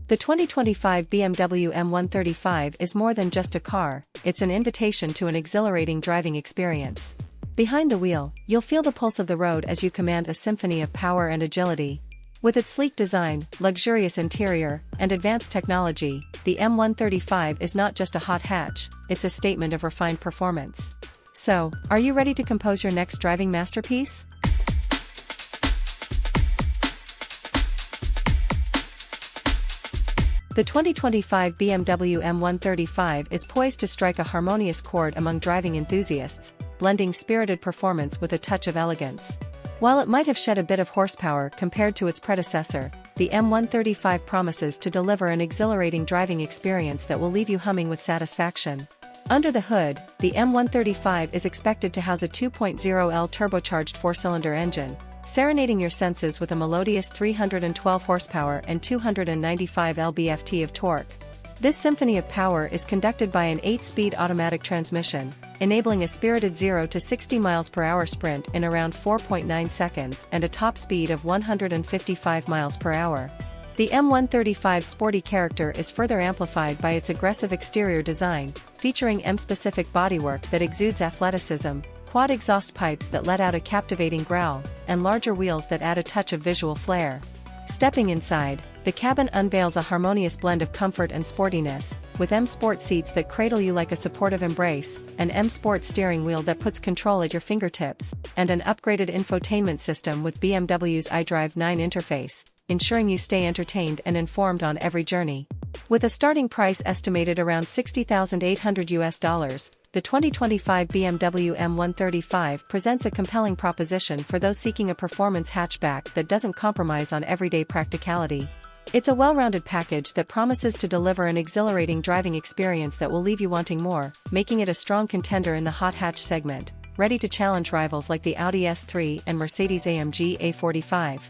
The 2025 BMW M135 is more than just a car, it's an invitation to an exhilarating driving experience. Behind the wheel, you'll feel the pulse of the road as you command a symphony of power and agility. With its sleek design, luxurious interior, and advanced technology, the M135 is not just a hot hatch, it's a statement of refined performance. So, are you ready to compose your next driving masterpiece? The 2025 BMW M135 is poised to strike a harmonious chord among driving enthusiasts, blending spirited performance with a touch of elegance. While it might have shed a bit of horsepower compared to its predecessor, the M135 promises to deliver an exhilarating driving experience that will leave you humming with satisfaction. Under the hood, the M135 is expected to house a 2.0L turbocharged four-cylinder engine, serenading your senses with a melodious 312 horsepower and 295 lb-ft of torque. This symphony of power is conducted by an 8-speed automatic transmission, enabling a spirited 0 to 60 mph sprint in around 4.9 seconds and a top speed of 155 mph. The M135's sporty character is further amplified by its aggressive exterior design, featuring M-specific bodywork that exudes athleticism, quad exhaust pipes that let out a captivating growl, and larger wheels that add a touch of visual flair. Stepping inside, the cabin unveils a harmonious blend of comfort and sportiness, with M Sport seats that cradle you like a supportive embrace, an M Sport steering wheel that puts control at your fingertips, and an upgraded infotainment system with BMW's iDrive 9 interface, ensuring you stay entertained and informed on every journey. With a starting price estimated around $60,800, the 2025 BMW M135 presents a compelling proposition for those seeking a performance hatchback that doesn't compromise on everyday practicality. It's a well-rounded package that promises to deliver an exhilarating driving experience that will leave you wanting more, making it a strong contender in the hot hatch segment, ready to challenge rivals like the Audi S3 and Mercedes-AMG A45.